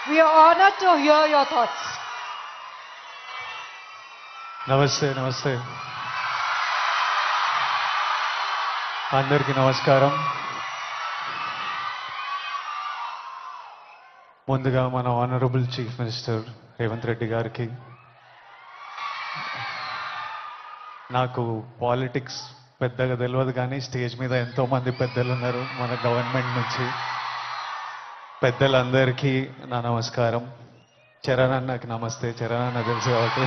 We are honored to hear your thoughts. నమస్తే నమస్తే అందరికీ నమస్కారం. ముందుగా మన honourable chief minister Revanth Reddy గారికి, నాకు పాలిటిక్స్ పెద్దగా తెలియదు కానీ స్టేజ్ మీద ఎంతోమంది పెద్దలు ఉన్నారు మన గవర్నమెంట్ నుంచి. పెద్దలందరికీ నా నమస్కారం. చరణ్ అన్నకి నమస్తే. చరణ్ అన్న తెలుసు కాబట్టి.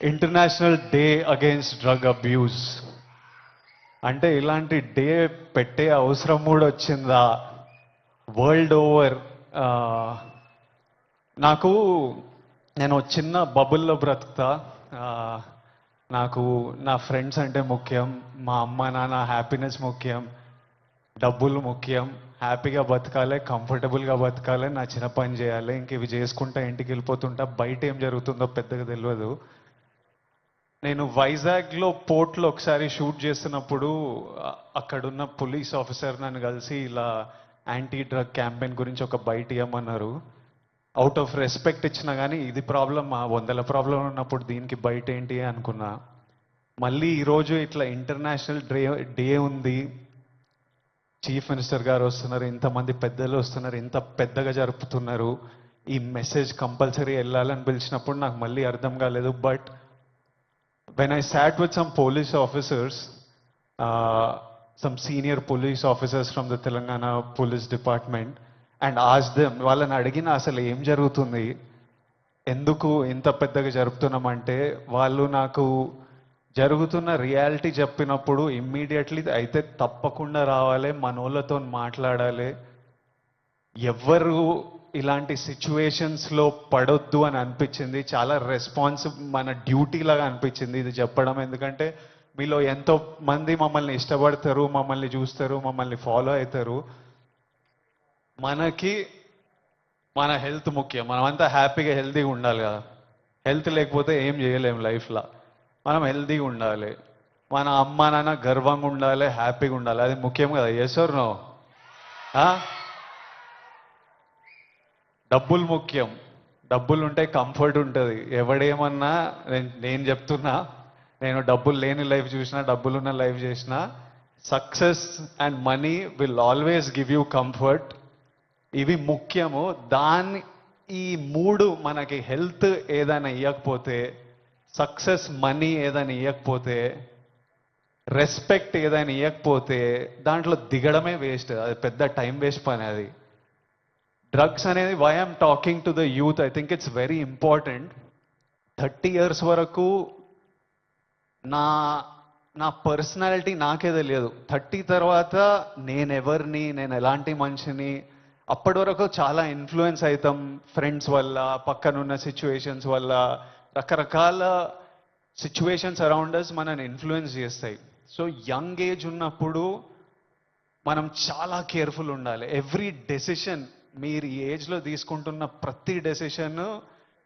International day against drug abuse అంటే ఇలాంటి డే పెట్టే అవసరం కూడా వచ్చిందా వరల్డ్ ఓవర్? నేను చిన్న బబుల్లో బ్రతుకుతా. నాకు నా ఫ్రెండ్స్ అంటే ముఖ్యం, మా అమ్మ నాన్న హ్యాపీనెస్ ముఖ్యం, డబ్బులు ముఖ్యం, హ్యాపీగా బతకాలి, కంఫర్టబుల్గా బతకాలి, నా చిన్న పని చేయాలి, ఇంక ఇవి చేసుకుంటా ఇంటికి వెళ్ళిపోతుంటా. బయట ఏం జరుగుతుందో పెద్దగా తెలియదు. నేను వైజాగ్లో పోర్ట్లో ఒకసారి షూట్ చేస్తున్నప్పుడు అక్కడున్న పోలీస్ ఆఫీసర్ నన్ను కలిసి ఇలా యాంటీ డ్రగ్ క్యాంపెయిన్ గురించి ఒక బయట ఇవ్వమన్నారు. అవుట్ ఆఫ్ రెస్పెక్ట్ ఇచ్చినా కానీ ఇది ప్రాబ్లం, 100 ప్రాబ్లం ఉన్నప్పుడు దీనికి బయట ఏంటి అనుకున్నా. మళ్ళీ ఈరోజు ఇట్లా ఇంటర్నేషనల్ డే ఉంది, చీఫ్ మినిస్టర్ గారు వస్తున్నారు, ఇంతమంది పెద్దలు వస్తున్నారు, ఇంత పెద్దగా జరుపుతున్నారు, ఈ మెసేజ్ కంపల్సరీ వెళ్ళాలని పిలిచినప్పుడు నాకు మళ్ళీ అర్థం కాలేదు. But when I sat with some police officers, some senior police officers from the Telangana Police Department, and asked them, వాళ్ళని అడిగిన అసలు ఏం జరుగుతుంది, ఎందుకు ఇంత పెద్దగా జరుపుతున్నామంటే, వాళ్ళు నాకు జరుగుతున్న రియాలిటీ చెప్పినప్పుడు ఇమ్మీడియట్లీ అయితే తప్పకుండా రావాలి, మనోళ్ళతో మాట్లాడాలి, ఎవ్వరు ఇలాంటి సిచ్యువేషన్స్లో పడొద్దు అని అనిపించింది. చాలా మన డ్యూటీ లాగా అనిపించింది ఇది చెప్పడం. ఎందుకంటే మీలో ఎంతో మంది మమ్మల్ని ఇష్టపడతారు, మమ్మల్ని చూస్తారు, మమ్మల్ని ఫాలో అవుతారు. మనకి మన హెల్త్ ముఖ్యం. మనమంతా హ్యాపీగా హెల్తీగా ఉండాలి కదా. హెల్త్ లేకపోతే ఏం చేయలేము లైఫ్లో. మనం హెల్తీగా ఉండాలి, మన అమ్మ నాన్న గర్వంగా ఉండాలి, హ్యాపీగా ఉండాలి, అది ముఖ్యం కదా. Yes or no? డబ్బులు ముఖ్యం. డబ్బులు ఉంటే కంఫర్ట్ ఉంటుంది. ఎవడేమన్నా నేను చెప్తున్నా, నేను డబ్బులు లేని లైఫ్ చూసినా, డబ్బులున్న లైఫ్ చేసినా, success and money will always give you comfort. ఇవి ముఖ్యము. ఈ 3 మనకి హెల్త్ ఏదైనా ఇవ్వకపోతే, సక్సెస్ మనీ ఏదైనా ఇవ్వకపోతే, రెస్పెక్ట్ ఏదైనా ఇవ్వకపోతే దాంట్లో దిగడమే వేస్ట్. అది పెద్ద టైం వేస్ట్ పని. అది డ్రగ్స్ అనేది, why I'm talking to the youth, I think it's very important. 30 years వరకు నా పర్సనాలిటీ నాకే తెలియదు. 30 తర్వాత నేనెవరిని, నేను ఎలాంటి మనిషిని, అప్పటి వరకు చాలా ఇన్ఫ్లుయెన్స్ అవుతాం ఫ్రెండ్స్ వల్ల, పక్కనున్న సిచ్యువేషన్స్ వల్ల. రకరకాల సిచ్యువేషన్స్ అరౌండ్ అస్ మనని ఇన్ఫ్లుయెన్స్ చేస్తాయి. సో యంగ్ ఏజ్ ఉన్నప్పుడు మనం చాలా కేర్ఫుల్ ఉండాలి. ఎవ్రీ డెసిషన్, మీరు ఈ ఏజ్లో తీసుకుంటున్న ప్రతి డెసిషన్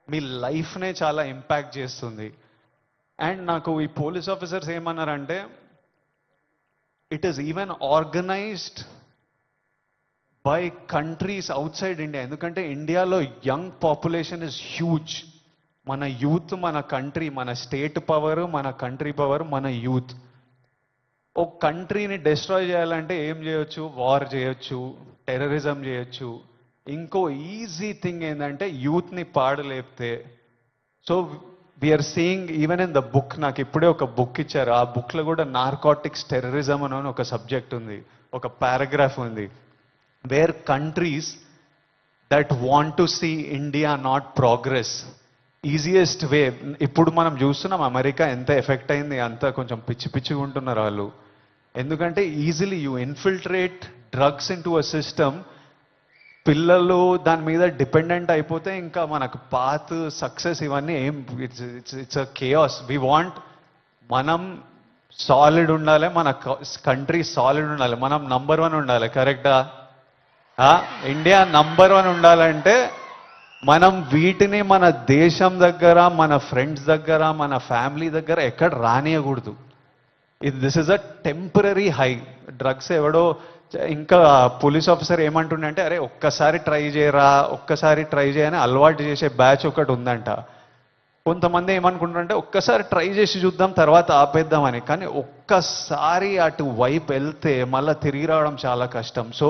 మీ లైఫ్నే చాలా ఇంపాక్ట్ చేస్తుంది. అండ్ నాకు ఈ పోలీస్ ఆఫీసర్స్ ఏమన్నారంటే, it is even organised by countries out side India. ఎందుకంటే ఇండియాలో యంగ్ పాపులేషన్ ఇస్ హ్యూజ్. మన యూత్, మన కంట్రీ, మన స్టేట్ పవర్, మన కంట్రీ పవర్, మన యూత్. ఒక కంట్రీని డిస్ట్రాయ్ చేయాలంటే ఏం చేయొచ్చు? వార్ చేయొచ్చు, టెర్రరిజం చేయొచ్చు. ఇంకో ఈజీ థింగ్ ఏంటంటే యూత్ని పాడలేపితే. So we are seeing even in the book, నాకు ఇప్పుడే ఒక బుక్ ఇచ్చారు, ఆ బుక్లో కూడా నార్కోటిక్స్ టెర్రరిజం అని ఒక సబ్జెక్ట్ ఉంది, ఒక పారాగ్రాఫ్ ఉంది. Where countries that want to see India not progress, easiest way. ఇప్పుడు మనం చూస్తున్నాం అమెరికా ఎంత ఎఫెక్ట్ అయింది, అంతా కొంచెం పిచ్చిగా ఉంటున్నారు వాళ్ళు. ఎందుకంటే easily you infiltrate drugs in to a system. పిల్లలు దాని మీద డిపెండెంట్ అయిపోతే ఇంకా మనకు పాత్, సక్సెస్ ఇవన్నీ ఏం, it's a chaos. We want, మనం సాలిడ్ ఉండాలి, మన కంట్రీ సాలిడ్ ఉండాలి, మనం నంబర్ 1 ఉండాలి. కరెక్టా? ఇండియా నంబర్ 1 ఉండాలంటే మనం వీటిని మన దేశం దగ్గర, మన ఫ్రెండ్స్ దగ్గర, మన ఫ్యామిలీ దగ్గర ఎక్కడ రానియకూడదు. This is a temporary high. Drugs ఎవడో ఇంకా పోలీస్ ఆఫీసర్ ఏమంటుండే అంటే, అరే ఒక్కసారి ట్రై చేయరా, ఒక్కసారి ట్రై చేయని అలవాటు చేసే బ్యాచ్ ఒకటి ఉందంట. కొంతమంది ఏమనుకుంటారంటే ఒక్కసారి ట్రై చేసి చూద్దాం తర్వాత ఆపేద్దామని. కానీ ఒక్కసారి అటు వైపు వెళ్తే మళ్ళీ తిరిగి రావడం చాలా కష్టం. సో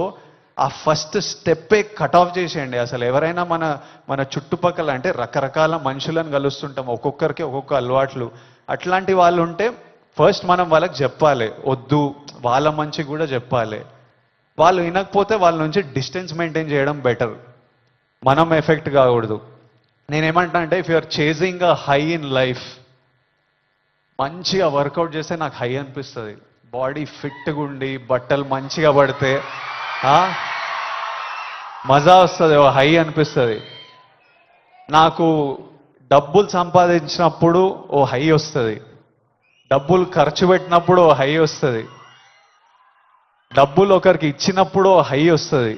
ఆ ఫస్ట్ స్టెప్పే కట్ ఆఫ్ చేసేయండి. అసలు ఎవరైనా మన మన చుట్టుపక్కల అంటే రకరకాల మనుషులను కలుస్తుంటాం, ఒక్కొక్కరికి ఒక్కొక్క అలవాట్లు. అట్లాంటి వాళ్ళు ఉంటే ఫస్ట్ మనం వాళ్ళకి చెప్పాలి, వద్దు, వాళ్ళ మంచి కూడా చెప్పాలి. వాళ్ళు వినకపోతే వాళ్ళ నుంచి డిస్టెన్స్ మెయింటైన్ చేయడం బెటర్, మనం ఎఫెక్ట్ కాకూడదు. నేనేమంటా అంటే, if you are chasing a high in life, మంచిగా వర్కౌట్ చేస్తే నాకు హై అనిపిస్తుంది. బాడీ ఫిట్గా ఉండి బట్టలు మంచిగా పడితే మజా వస్తుంది, ఓ హై అనిపిస్తుంది. నాకు డబ్బులు సంపాదించినప్పుడు ఓ హై వస్తుంది, డబ్బులు ఖర్చు పెట్టినప్పుడు ఓ హై వస్తుంది, డబ్బులు ఒకరికి ఇచ్చినప్పుడు ఓ హై వస్తుంది,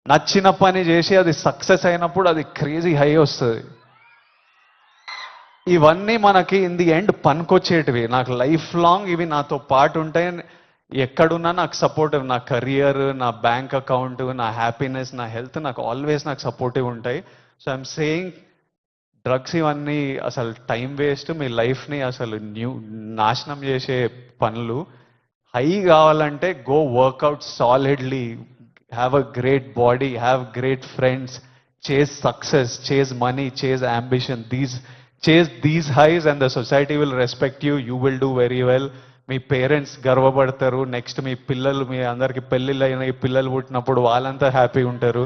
నచ్చిన పని చేసి అది సక్సెస్ అయినప్పుడు అది క్రేజీ హై వస్తుంది. ఇవన్నీ మనకి ఇన్ ది ఎండ్ పనికొచ్చేటివి. నాకు లైఫ్ లాంగ్ ఇవి నాతో పాటు ఉంటాయి. ఎక్కడున్నా నాకు సపోర్టివ్, నా కెరియర్, నా బ్యాంక్ అకౌంట్, నా హ్యాపీనెస్, నా హెల్త్ నాకు ఆల్వేస్ నాకు సపోర్టివ్ ఉంటాయి. సో ఐఎమ్ సేయింగ్, డ్రగ్స్ ఇవన్నీ అసలు టైం వేస్ట్, మీ లైఫ్ని అసలు నాశనం చేసే పనులు. హై కావాలంటే go workout solidly, have a great body, have great friends, chase success, chase money, chase ambition. Chase these highs and the society will respect you. You will do very well. మీ parents గర్వపడతారు. Next మీ పిల్లలు, మీ అందరికి పెళ్ళిళ్ళు అయిన పిల్లలు పుట్టినప్పుడు వాళ్ళంతా హ్యాపీ ఉంటారు.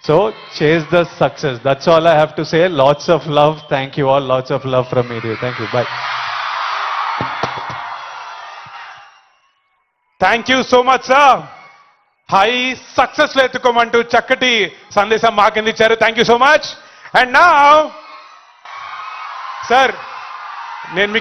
So chase the success. That's all I have to say. Lots of love. Thank you all. Lots of love from me. Thank you. Bye. Thank you so much sir. High success లో ఎత్తుకోమంటూ చక్కటి సందేశం మాకిందిచ్చారు. Thank you so much. And నా sir, నేను